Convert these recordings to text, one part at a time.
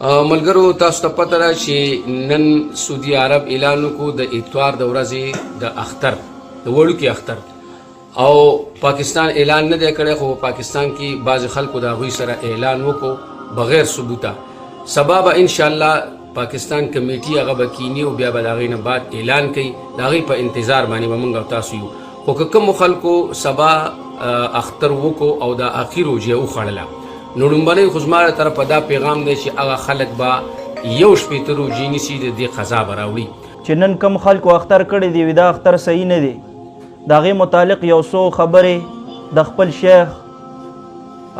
ملګرو تاسو ته پته ده چې نن سعودي عرب اعلان وکړو د اتوار د ورځې د اختر د وړوکي اختر او پاکستان اعلان نه دی کړی خو پاکستان کې بعض خلکو د هغوی سره اعلان وکړو بغیر ثبوته سبا به انشاءالله پاکستان کمیټي هغه به کینی او بیا به د هغې نه بعد اعلان کوي د هغې په انتظار باندې به موږ او تاسو یو خو که کومو خلکو سبا اختر وکړو او د اخري روژه وخوړله نو لومبنی خو زما له طرفه دا پیغام دی چې هغه خلک به یو شپېته روژې نیسي د دې قضا به راوړي چې نن کم خلکو اختر کړی دی دا اختر صحیح نه دی د هغې متعلق یو څو خبرې د خپل شیخ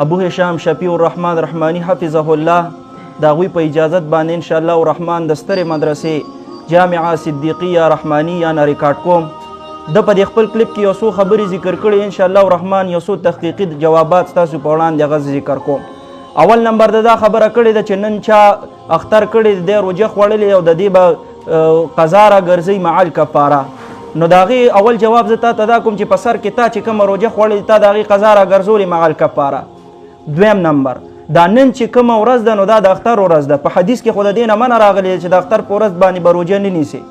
ابو هشام شفیع الرحمن رحمانی حفظه الله د هغوی په اجازت باندې انشاءالله الرحمن د سترې مدرسې جامعه صدیقیه رحمانیه نه ریکارډ کوم د په دې خپل کلیپ کې یو څو خبرې ذکر کړي انشاءالله الرحمن یو څو تحقیقي جوابات ستاسو په وړاندې هغه ذکر کوم اول نمبر د دا خبره کړې ده چې نن چا اختر کړی دی روژه خوړلې او د دې به قضا راګرځي مع الکفاره نو د هغې اول جواب زه تا ته دا کوم چې په سر کې تا چې کومه روژه خوړلې تا د هغې قضا راګرځولې مع الکفاره دویم نمبر دا نن چې کومه ورځ ده نو دا د اختر ورځ ده په حدیث کې خو د دې نه منع راغلې چې د اختر په ورځ باندې به روژه نه نیسي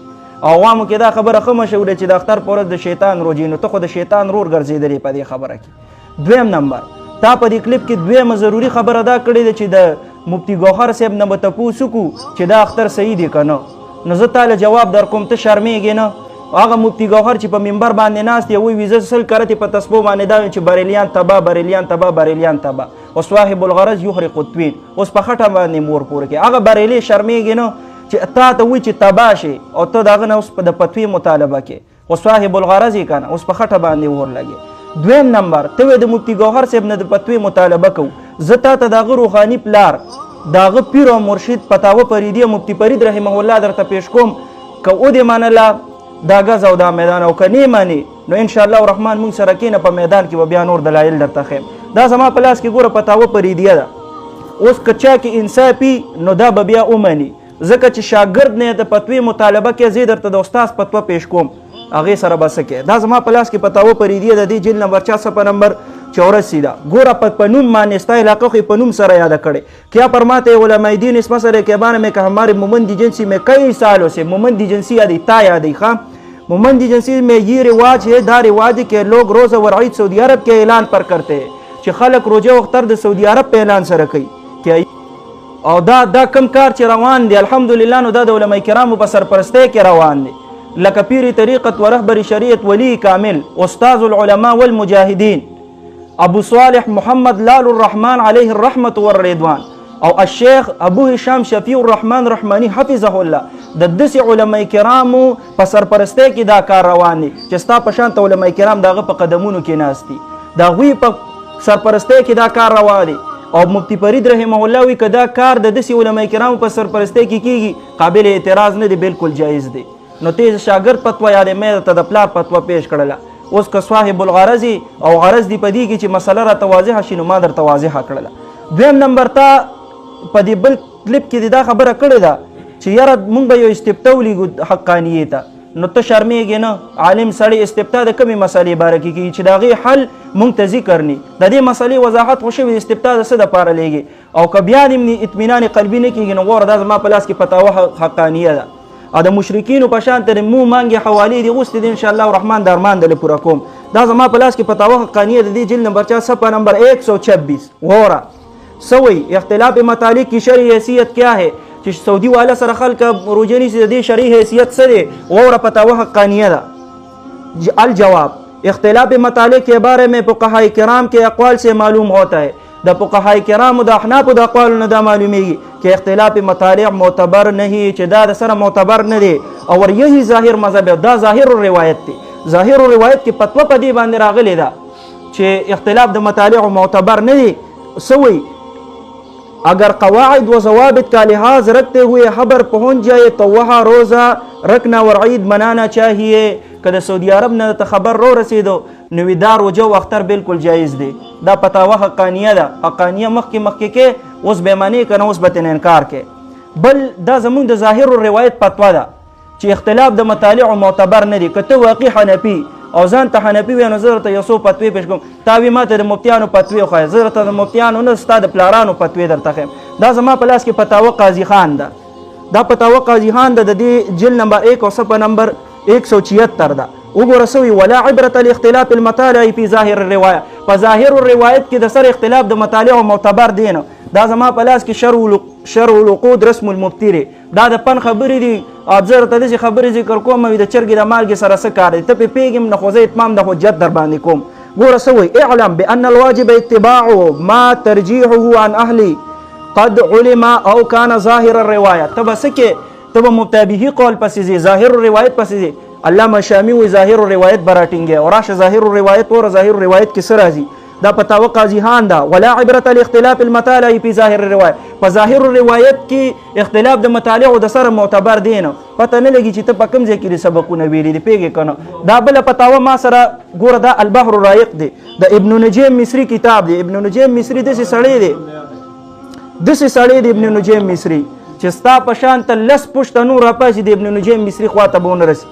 عوامو کې دا خبره ښه مشهوره چې د اختر په ورځ د شیطان روژې نو ته خو د شیطان رور ګرځېدلې په دې خبره کې دویم نمبر تا په دې کلیپ کې دویمه ضروري خبره دا کړې ده چې د مفتی ګوهر صاحب نه به تپوس وکړو چې دا اختر صحیح دی که نه نو زه تاله جواب در کوم ته شرمېږې نه هغه مفتی ګوهر چې په منبر باندې ناست دی وایي زه سل کرتې په تسبو باندې دا چې بریلیان تباه بریلیان تباه بریلیان تباه او صاحب الغرض یحرق الطوین اوس په خټه باندې مور پورې کې هغه بریلی شرمېږي نه چې تا ته وایي چې تباه شي او ته د هغه نه اوس په د فتوی مطالبه کې او صاحب الغرض یې که نه اوس په خټه باندې اور لګې دویم نمبر ته وایې د مفتی ګوهر صاحب نه د فتوی مطالبه کوو زه تا ته د هغه روحاني پلار د هغه پیر او مرشد فتاوه فریدي مفتی فرید رحمه الله درته پیش کوم که او دې منله دا غز او دا میدان او که نه منې نو انشاءالله الرحمن موږ سره کښېنه په میدان کې به بیا نور دلایل درته ښیم دا زما په لاس کې ګوره فتاوه فریدیه ده اوس که چا کې انصافي نو دا به بیا ومني ځکه چې شاګرد نه د فتوی مطالبه کې زه درته د استاد فتوا پیش کوم هغې سره به څه کې دا زما په لاس کې فتاوه فریدیه د دې جلد نمبر 4 صفحه نمبر 84 ده ګوره په نوم باندې ستا علاقه خو په نوم سره یاده کړې کیا فرماتے علماء دین اس مسئلے کے بارے میں کہ ہمارے مومن ایجنسی میں کئی سالوں سے مومن ایجنسی یادی تا یادی خواہ مومن ایجنسی میں یہ رواج ہے دا رواج کہ لوگ روزہ و عید سعودی عرب کے اعلان پر کرتے ہیں چې خلک روزه او اختر د سعودي عرب په اعلان سره کوي او دا کم کار چې روان دی الحمدلله نو دا د علماء کرامو په سرپرستۍ کې روان دی لکه پیری طریقت و رهبر شریعت ولی کامل استاذ العلماء والمجاهدین ابو صالح محمد لال الرحمن علیه الرحمة والرضوان او الشیخ ابو هشام شفیع الرحمن رحمانی حفظه الله د دسې علماء کرامو په سرپرستۍ کې دا کار روان دی چې ستا په شانته علماء کرام د هغه په قدمونو کې ناست دي د هغوی په سرپرستۍ کې دا کار روان دی او مفتی فرید رحمه الله وی که دا کار د دسې علماء کرامو په سرپرستۍ کې کیږي قابل اعتراض نه دی بالکل جایز دی نو ته شاګرد فتوا یادې مې ته د پلار فتوا پیش کړله اوس که صاحب الغرض او غرض دی په دې کې چې مسله راته واضحه شي نو ما درته واضحه کړله دویم نمبر ته په دې بل کلیپ کې دا خبره کړې ده چې یاره مونږ به یو استفتاء ولیږو حقانیې ته نو ته شرمېږې نه عالم سړی استفتاء د کومې مسلې باره کې کېږي چې د هغې حل مونږ ته ذکر ني د دې مسلې وضاحت خو شوي استفتاء د څه دپاره لیږي او که بیا دې اطمینان قلبي نه کېږي نو غوره دا زما په لاس کې فتاوه حقانیه ده او د مشرکینو په شان ته د مو مانګې حوالې دي غوستې دي انشاءالله الرحمن د ارمان دلې پوره کوم دا زما په لاس کې فتاوه حقانیه د دې جلد نمبر 4 صفحه نمبر 126 غوره سوی اختلاف مطالق کی شرعی حیثیت کیا ہے چې سعودي والا سره خلک روژه نیسي د دې شرعي حیثیت څه دی غوره فتاوه حقانیه ده الجواب اختلاف مطالق کے بارے میں فقہاء کرام کے اقوال سے معلوم ہوتا ہے د فقهاء کرامو د احنافو د اقوالو نه دا معلومیږي چې اختلاف مطالع معتبر نه چې دا د سره معتبر نه دی او یہی ظاهر مذهب دا ظاهر روایت دی ظاهر روایت کې فتوا په دې باندې راغلی ده چې اختلاف د مطالع معتبر نه دی سوی اگر قواعد و ضوابط کا لحاظ رکھتے ہوئے خبر پہنچ جائے تو وہاں روزہ رکھنا اور عید منانا چاہیے که د سعودي عرب نه ته خبر رو رسیدو نو دا روژه و اختر بالکل جایز دی دا فتاوه حقانیه ده حقانیه مخکې کې اوس به معنی که نه اوس به ترې انکار کې بل دا زمونږ د ظاهر روایت فتوا ده چې اختلاف د مطالع معتبر نه دی که ته واقع حنفي او ځان ته حنفي وي نو زه درته یو څو فتوې پیش کوم تا وي ما ته د مفتیانو فتوې وښایه زه درته د مفتیانو نه ستا د پلارانو فتوې درته ښیم دا زما په لاس کې فتاوه قاضي خان ده دا فتاوه قاضي خان ده د دې جلد نمبر 1 او صفحه نمبر 176 ده وګوره سوي ولا عبرة لاختلاف المطالع في ظاهر الروایه په ظاهر الروایت کې د سر اختلاف د مطالع معتبر دی نه دا زما په لاس کې شرع العقود رسم المفتي دا د پن خبرې دي او زه درته داسې خبرې ذکر کوم د چرګې د مالګې سره څه کار دی ته پرې پوهېږم نه خو زه اتمام د حجت در باندې کوم ګوره سوي اعلم بأن الواجب اتباع ما ترجيحه عن أهل قد علم او كان ظاهر الروایه ته به څه کې ته به مبتبهي قول پسې ځې ظاهر الروایت پسې ځې علامه شامی وی ظاهر الروایت براټینګه او راشه ظاهر الروایت او ظاهر الروایت کې سره راځي دا فتاوی قاضی خان دا ولا عبرة لاختلاف المطالع في ظاهر الروایت په ظاهر الروایت کې اختلاف د مطالع او د سره معتبر دی نه پته نه لګي چې ته په کوم ځای کې سبقونه ویلي دي پیږي کنه دا بل فتاوی ما سره ګوره دا البحر الرایق دی د ابن نجیم مصری کتاب دی ابن نجیم مصری د سړی دی د ابن نجیم مصری چې ستا په شان ته لس پشت نور راپاسي د ابن نجیم مصری خواته به ونه رسي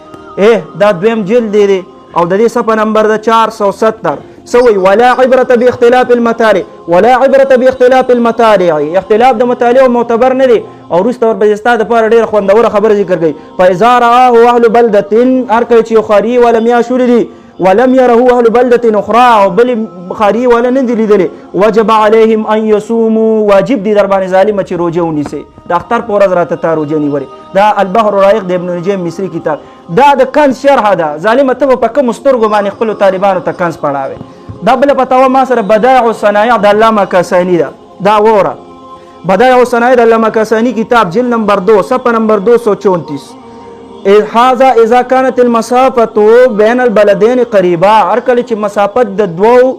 دا دویم جلد دی او د دې صفحه نمبر د 470 سوي ولا عبرة باختلاف المطالع ولا عبرة باختلاف المطالع اختلاف د مطالع معتبر نه دی او وروسته ورپسې د پاره ډېره خوندوره خبره ذکر کوي فاذا رآه اهل بلدة هر کله چې خاري ولم یاشور دي ولم يره اهل بلدة اخرى او بل خاري ولا ندي لیدل وجب عليهم ان يصوموا واجب دي در باندې ظالم چې روزه ونیسي د اختر په ورځ راته تا روزه نیولې دا البحر الرایق د ابن نجیم مصری کتاب دا د کنز شرح ده ظالم ته په کوم سترګو باندې خپل طالبانو ته کنز پړاوي دا بل فتاوا ما سره بدائع الصنایع د علامه کاسانی ده دا وره بدائع الصنایع د علامه کاسانی کتاب جلد نمبر 2 صفحه نمبر 234 هذا اذا كانت المسافه بين البلدين قريبه هر کله چې مسافت د دوو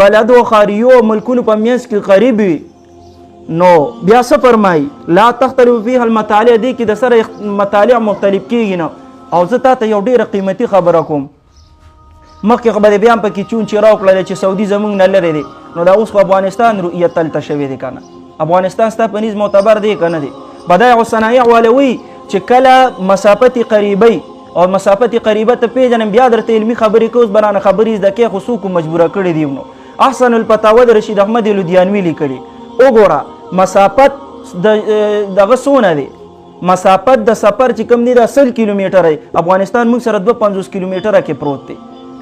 بلدو خاریو ملکونو په منځ کې قریب وي نو بیا څه فرمایي لا تختلف فيها المطالع دي کې د سره مطالع مختلف کېږي نه او زه تا ته یو ډېره قیمتي خبره کوم مخکې خبرې بیا هم پکې چون چې راوکړله چې سعودي زموږ نه لرې دی نو دا اوس خو افغانستان رؤیت دلته شوی دی که نه افغانستان ستا په نیز معتبر دی که نه دی بدایع الصنایع والوي چې کله مسافت قریبی او مسافت قریبه ته پیژنم بیا درته علمي خبرې کوس برانه خبرې زده کې خو څوک مجبوره کړي دي نو احسن الفتاوی د رشید احمد لودیانوي لیکلي وګوره مسافت دغه څونه دی مسافت د سفر چې کوم دی د 100 کیلومتره افغانستان موږ سره 250 کیلومتره کې پروت دی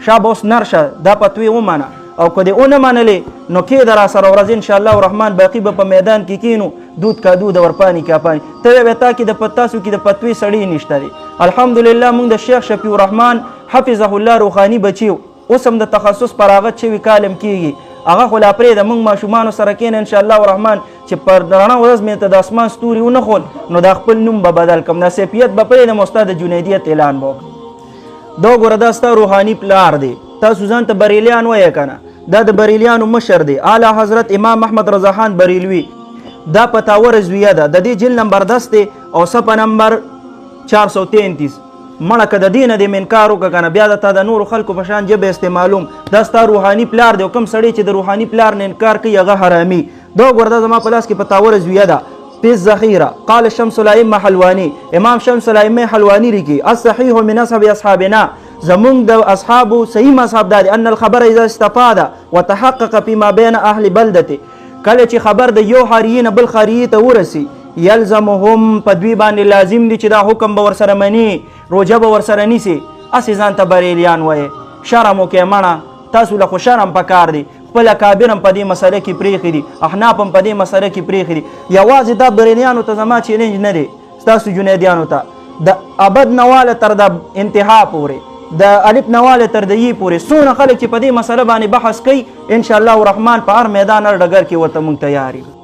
شابه اوس نرشه دا پتوی ومانه او که دې ونه منلې نو کې در سره ورځ ان شاء الله الرحمن باقی به په میدان کې کینو دود کا دود اور پانی کا پانی ته به تا کې د پتاسو کې د پتوی سړی نشته دی الحمدلله موږ د شیخ شفیع الرحمن حفظه الله روحانی بچیو اوس هم د تخصص پراغت شوی کالم کیږي هغه خو لا پرې د موږ ماشومانو سره کین ان شاء الله الرحمن چې پر درانه ورځ مې ته د اسمان ستوري ونه خول نو د خپل نوم به بدل کم نصیحت به پرې د استاد جنیدیت اعلان وکړ دا ګوره دا ستا روحاني پلار دی تاسو ځان ته بریلیان وایه که نه دا د بریلیانو مشر دی اعلی حضرت امام احمد رضا خان بریلوي دا فتاوی رضویه ده د دې جلد نمبر 10 دی او صفحه نمبر 433 مړه که د دې نه دې منکار وکړه که نه بیا د تا د نورو خلکو په شان ژبه استعمالوم دا ستا روحاني پلار دی او کوم سړی چې د روحاني پلار نه انکار کوي هغه حرامي دا ګوره دا زما په لاس کې فتاوی رضویه ده في الذخيرة قال شمس الأئمة حلواني امام شمس الأئمة حلواني لكي الصحيح من أصحاب أصحابنا زمون د اصحابو صحیح مذهب دادي ان الخبر اذا استفاد وتحقق فيما بين اهل بلدته کله چې خبر د یو خاریین بل خاریه ته ورسی یلزمهم پدوی باندې لازم دي چې دا حکم به ورسره مني روجه به ورسره نیسي اسی ځان ته بریلیان وایي شرم وکې مړه تاسو له خو شرم پکار دی خپل اکابر هم په دې مسله کې پرېښي دي احناف هم په دې مسله کې پرېښي دي یوازې دا بریلیانو ته زما چیلنج نه دی ستاسو جنیدیانو ته د ابد نواله تر د انتها پورې د الف نواله تر د یې پورې څونه خلک چې په دې مسله باندې بحث کوي ان شاء الله الرحمن په هر میدان هر ډګر کې ورته موږ تیار یو